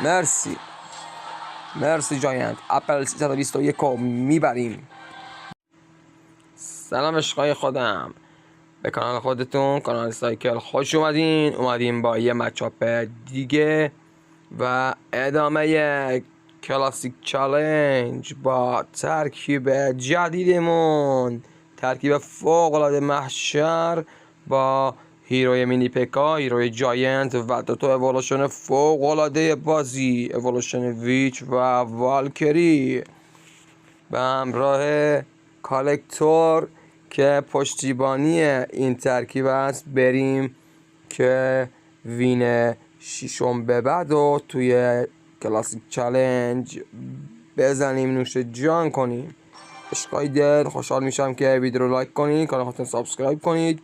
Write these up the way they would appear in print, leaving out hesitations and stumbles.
مرسی جاینت. اپل 321 میبریم. سلام عشقای خودم، به کانال خودتون، کانال سایکل خوش اومدیم با یه مچاپ دیگه و ادامه کلاسیک چالنج با ترکیب جدیدمون، ترکیب فوق العاده محشر با هیروی مینی پکا، هیروی جاینت و دوتا اولوشن فوق العاده بازی، اولوشن ویچ و والکری به همراه کالکتور که پشتیبانی این ترکیب است. بریم که وین ششم به بعد و توی کلاسیک چالنج بزنیم، نوش جان کنیم. عشقای دل، خوشحال میشم که ویدیو رو لایک کنید، کانال خودتون سابسکرایب کنید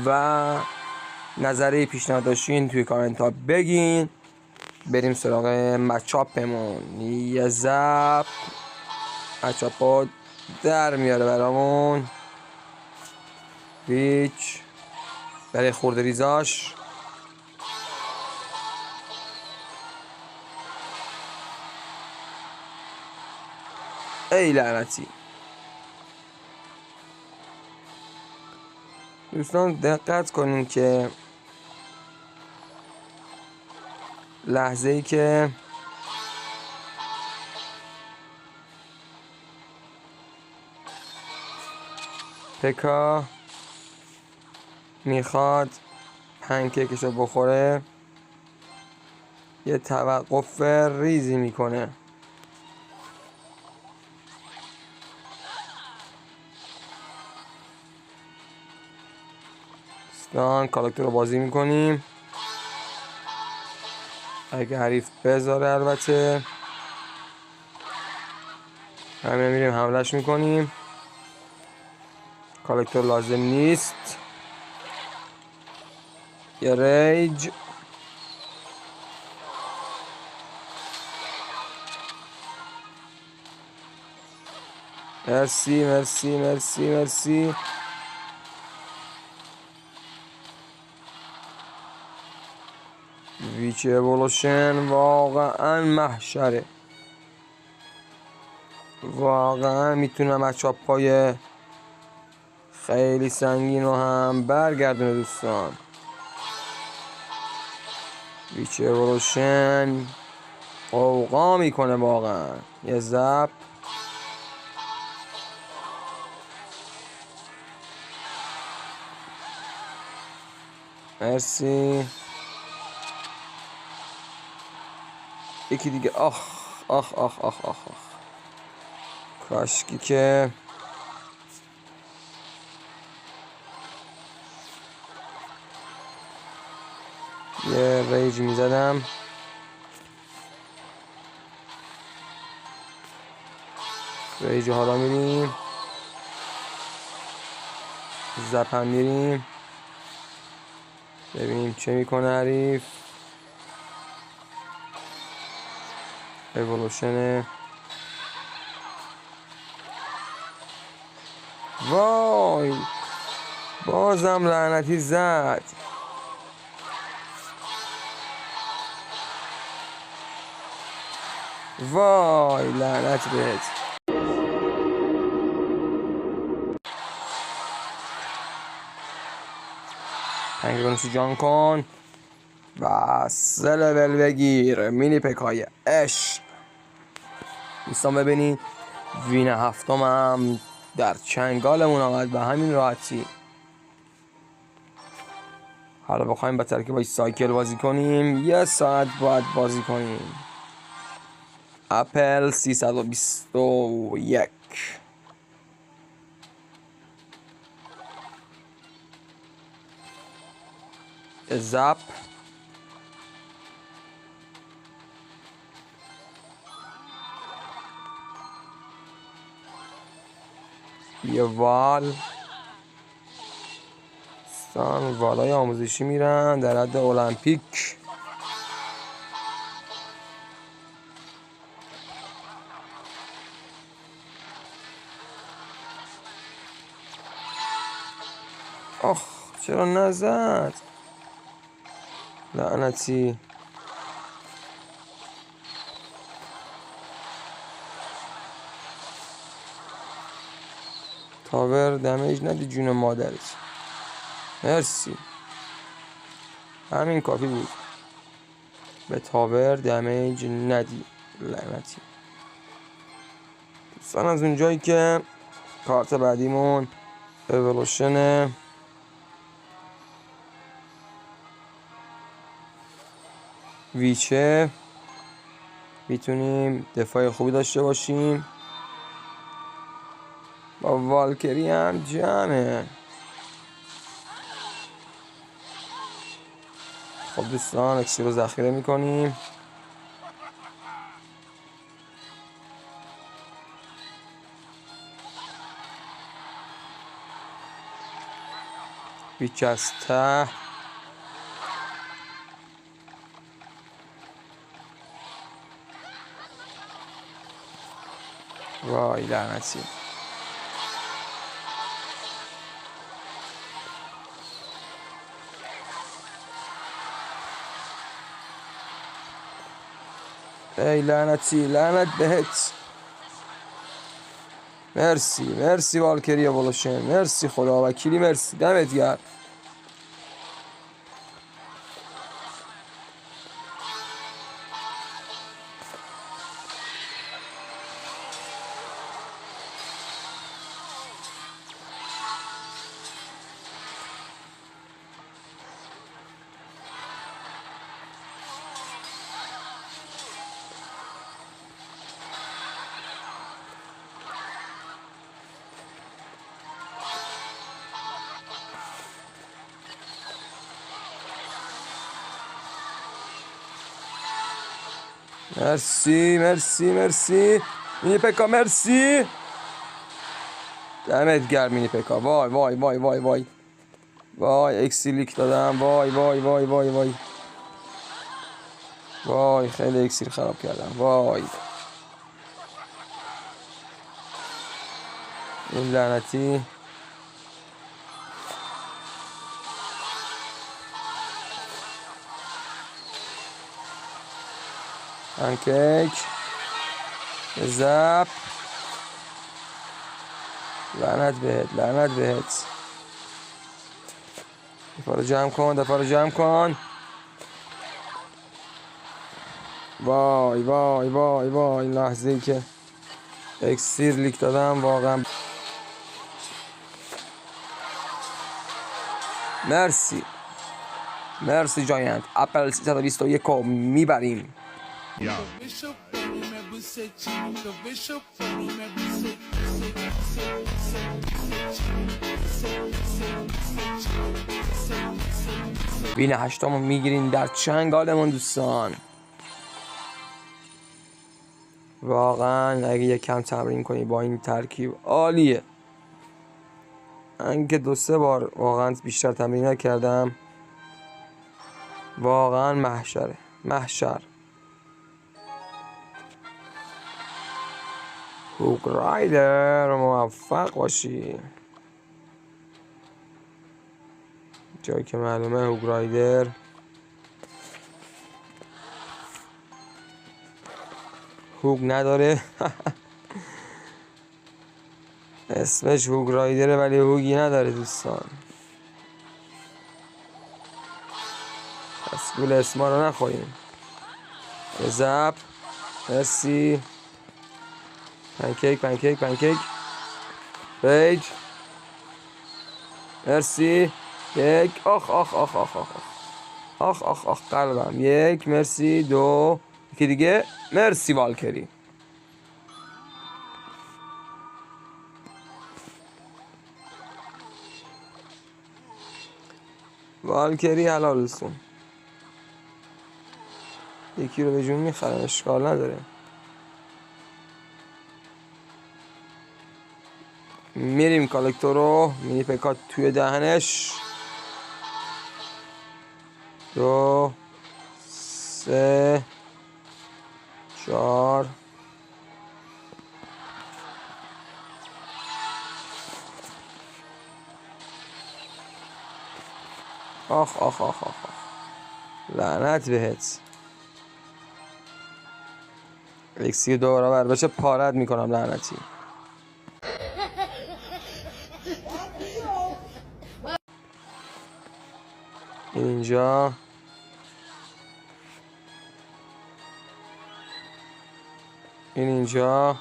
و نظری پیشنهاد داشتین توی کامنت ها بگین. بریم سراغ مچاپمون. یه زب مچاپا در میاره برامون. ویچ برای خورده ریزاش. ای لعنتی دوستان، دقت کنین که لحظه ای که پکا میخواد پنکیکشو بخوره یه توقف ریزی میکنه. دوستان کاراکتر رو بازی میکنیم، اگه حریف بذاره البته همه میریم حملش میکنیم. کاراکتر لازم نیست. یه ریج مرسی مرسی مرسی مرسی. ویچ اولوشن واقعا محشره، واقعا میتونه مچاپای خیلی سنگین رو هم برگردونه. دوستان ویچ اولوشن قوقا میکنه واقعا. یه زب مرسی. یکی دیگه. آخ آخ آخ آخ آخ آخ، کاشکی که یه ریج میزدم. ریج حالا میریم زپم میریم ببینیم چه میکنه حریف. اولوشنه. وای بازم لعنتی زد. وای لعنت بهت. پنگرونشو جان کن و 3 لول بگیر. مینی پکای عشق. دوستان ببینید وین هفتم هم در چنگالمون آمد به همین راحتی. حالا بخوایم با ترکیب سایکل بازی کنیم 1 ساعت باید بازی کنیم. اپل 321 زپ یه وال. دوستان والای آموزشی میرن در حد المپیک. آخ چرا نزد لعنتی. تاور دمیج ندی جون مادرت. مرسی. همین کافی بود. به تاور دمیج ندی لعنتی. دوستان از اونجایی که کارت بعدیمون اولوشن ویچه میتونیم دفاع خوبی داشته باشیم. با والکری هم جمعه. خب دوستان اکسیر رو ذخیره میکنیم. بیچسته وای لعنتی. ای لعنتی لعنت بهت. مرسی والکری اولوشن. مرسی خدا وکیلی. مرسی دمت گرم. مرسی مینی پکا. مرسی دمت گرم مینی پکا. وای اکسیلیک دادم. وای خیلی اکسیر خراب کردم. وای این لعنتی. پنکیک زب. لعنت بهت. دفعه رو جمع کن. وای لحظه ای که اکسیر لیک دادم واقعا. مرسی جاینت. اپل 321 رو میبریم. بین هشتامو میگیریم در چنگالمون دوستان. واقعا اگه یک کم تمرین کنی با این ترکیب عالیه. من که 2-3 بار واقعا بیشتر تمرین نکردم. واقعا محشر. هوگ رایدر موفق باشی. جایی که معلومه هوگ رایدر هوگ نداره. اسمش هوگ رایدره ولی هوگی نداره دوستان. پس گول اسما رو نخوریم. زب. مرسی. پنکیک پیج. مرسی. یک. آخ قلبم. یک. مرسی. 2. یکی دیگه. مرسی والکری. والکری حلال دوستون. یکی رو به جون میخرم اشکال نداره. میریم کالکتور رو. مینی پکات توی دهنش. 2 3 4 آخ لعنت بهت. اکسی 2 برابر بشه پارت میکنم لعنتی. این اینجا. این اینجا.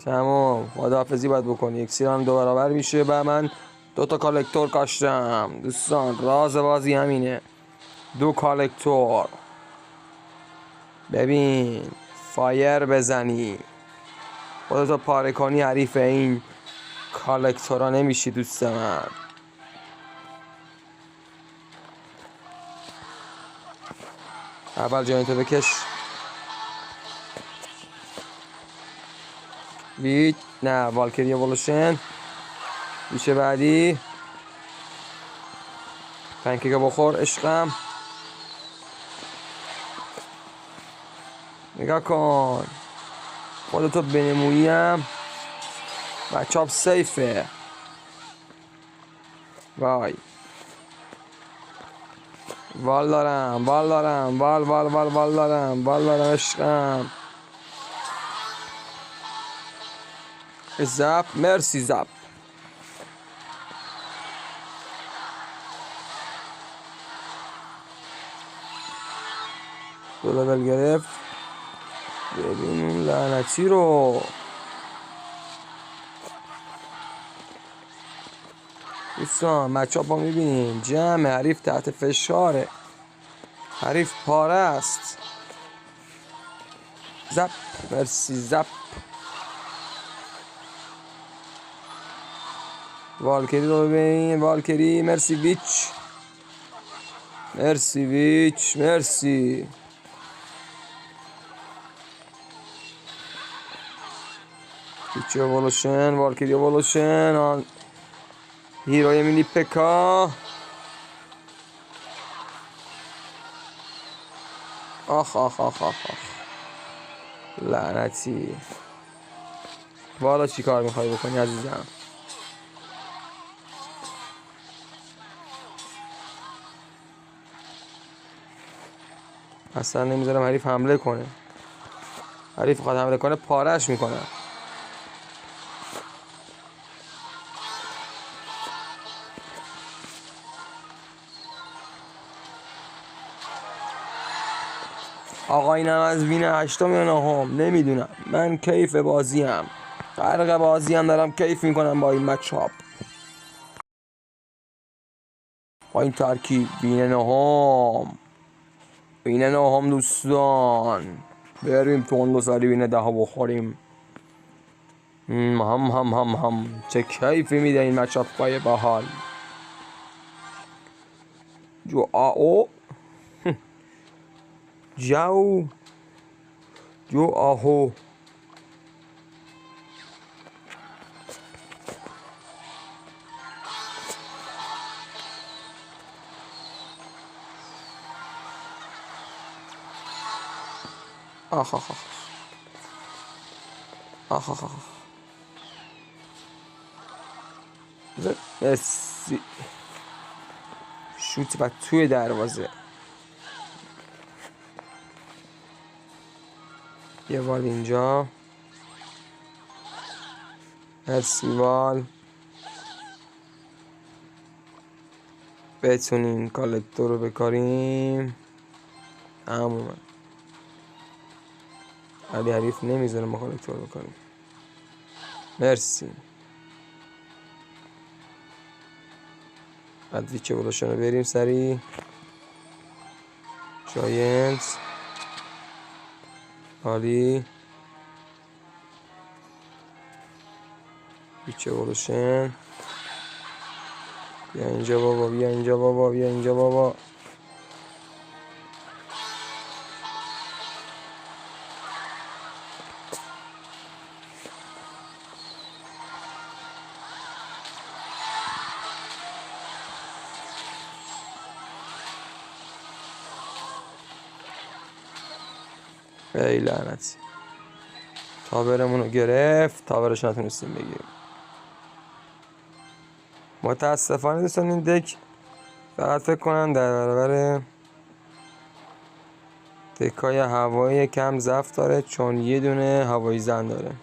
تمام. خداحافظی باید بکنی. اکسیر هم 2 برابر میشه و من 2 تا کالکتور کاشتم. دوستان راز بازی همینه. 2 کالکتور. ببین فایر بزنی خودتو پاره کنی حریف این کالکتورا نمیشی دوست من. اول جایینتو بکش. بیت نه والکری اولوشن. میشه بعدی پنکیک بخور عشقم. نگاه کن خودتو بنموییم. بچه‌ها سیفه. وای وال دارم وال دارم وال وال وال وال دارم وال دارم عشقم. زب مرسی زب. دو لول گرفت. ببین اون لعنتی رو. دوستان مچاپ ها میبینین جمع حریف تحت فشاره. حریف پاره است. زب مرسی زب. والکری رو ببین والکری. مرسی ویچ. مرسی ویچ مرسی. ویچ اولوشن والکری اولوشن. هیروی مینی پکا. آخ آخ آخ آخ آخ لعنتی. والا چی کار میخوای بکنی عزیزم؟ اصلا نمیذارم حریف حمله کنه. حریف خواهد حمله کنه پارش میکنه. آقا اینم از وین 8 یا 9 نمیدونم. من کیف بازیم. غرق بازیم دارم کیف میکنم با این مچاپ. با این ترکیب وین 9. وین 9 دوستان. بریم تندو سری وین 10 بخوریم. هم چه کیفی میده این مچاپ پای باحال. جو آو جو جو آهو. آخ آخ آخ آخ آخ آخ. مسی شوت و توی دروازه. یه وال اینجا. مرسی وال. بتونیم کالکتور رو بکاریم تمومه. ولی حریف نمیذاره ما کالکتور بکنیم. مرسی. بعد ویچه بلاشون رو بریم سری. جاینت عالی. ویچه بلاشن. بیا اینجا بابا بیا اینجا بابا بیا اینجا بابا. ای لعنتی. تاورمون رو گرفت. تاورش نتونستیم بگیریم. متاسفانه دوستان این دک فقط فکر کنم در برابر دکای هوایی کم ضعف داره چون یه دونه هوایی زن داره.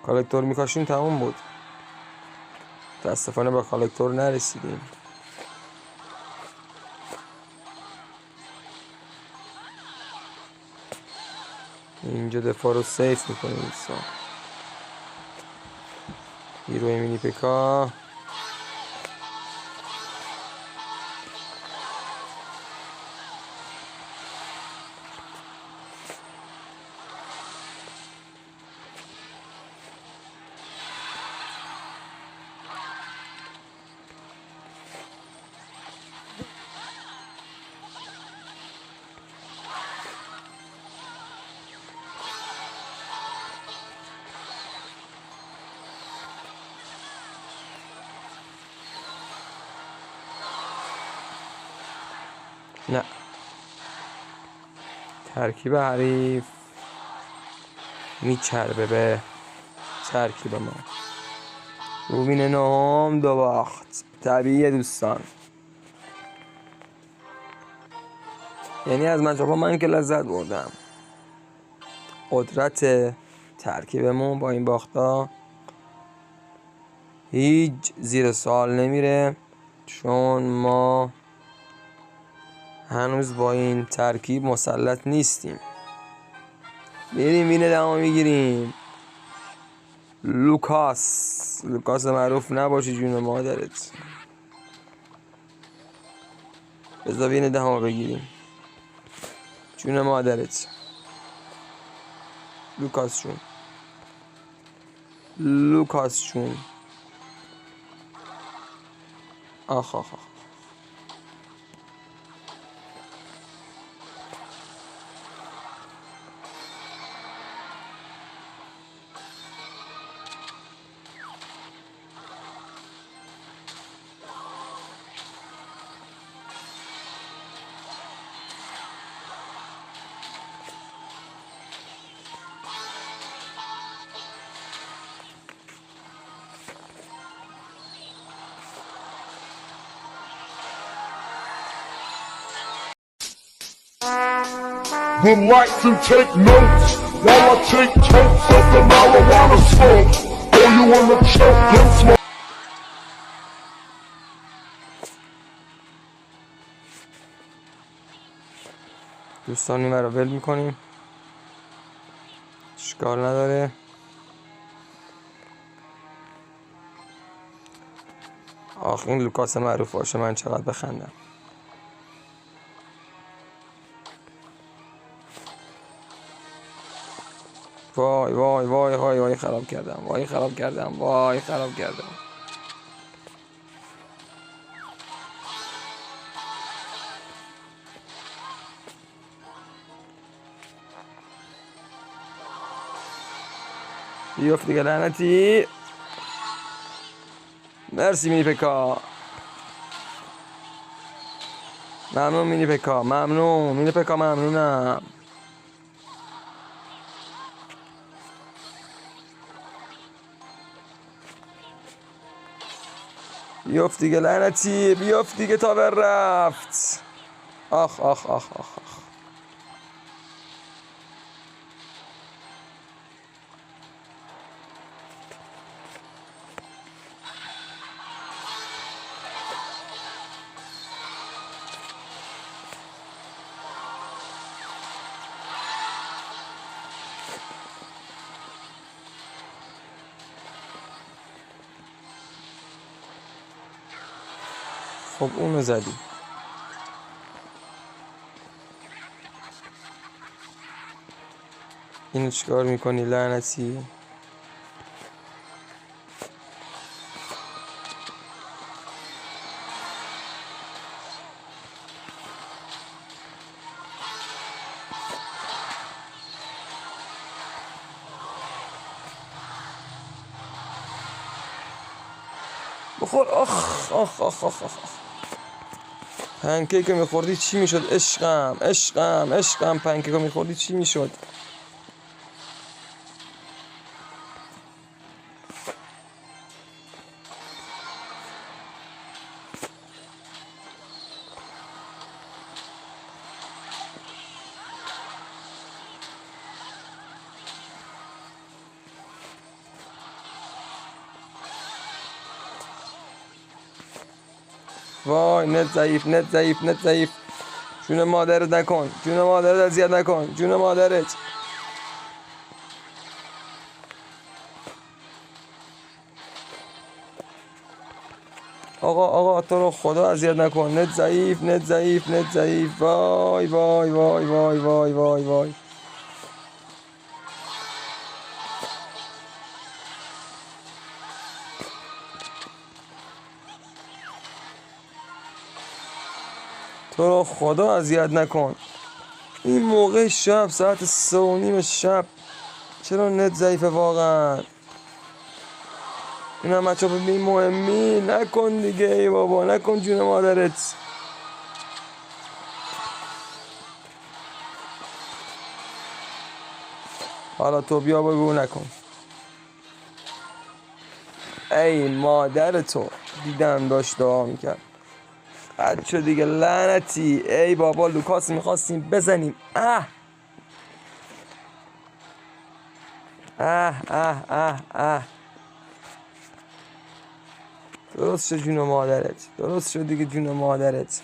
کالکتور میکاشیم تموم بود. متاسفانه با کالکتور نرسیدیم. اینجا دفاع رو سیف میکنیم دوستان. هیروی مینی پکا نه، ترکیب حریف میچربه به ترکیب ما. روبین نهم 2 باخت. طبیعیه دوستان، یعنی از مچاپا من که لذت بردم. قدرت ترکیبمون با این باختا هیچ زیر سوال نمیره، چون ما هنوز با این ترکیب مسلط نیستیم. بریم وین دهم میگیریم. لوکاس معروف نباشی جون مادرت. بذار وین دهم بگیریم جون مادرت. لوکاس جون. آخ. Would like to take notes while I take totes of the marijuana smoke. Or you wanna choke and smoke? دوستان این رو ول میکنیم، اشکال نداره. آخ این لوکاس معروف باشه من چقدر بخندم. وای خراب کردم. بیفت دیگه لعنتی. مرسی مینی پکا. ممنون مینی پکا، ممنونم. بیفت دیگه لعنتی، بیفت دیگه تاور رفت. آخ. خب اونو زدی. اینو چیکار میکنی لعنتی؟ بخور. آخ. پنکیک میخوردی چی میشد؟ عشقم پنکیک میخوردی چی میشد؟ وای نت ضعیف. جون مادرت نکن، جون مادرت اذیت نکن، جون مادرت. آقا تو رو خدا اذیت نکن. نت ضعیف. وای وای وای وای وای وای وای. تو رو خدا اذیت نکن. این موقع شب ساعت 3:30 شب چرا نت ضعیفه واقعا؟ این هم بچه ببین مهمی نکن دیگه. ای بابا نکن جون مادرت. حالا تو بیا بگو نکن. ای مادر تو دیدم داشت دعا میکرد. بچه دیگه لعنتی. ای بابا لوکاس میخواستیم بزنیم. اه اه اه اه اه. درست شد جون مادرت. درست شد دیگه جون مادرت.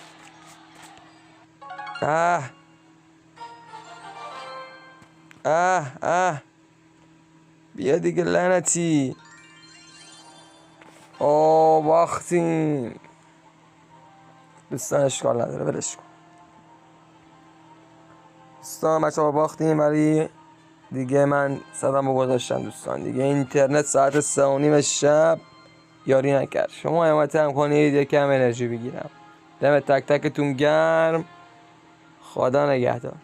اه اه اه. بیا دیگه لعنتی. باختیم. دوستان اشکال نداره ولش کن. دوستان بچه ها باختیم ولی دیگه من صدامو گذاشتم دوستان. دیگه اینترنت ساعت 3:30 شب یاری نکرد. شما حمایت هم کنید یکم انرژی بگیرم. دم تک تکتون گرم. خدا نگهدار.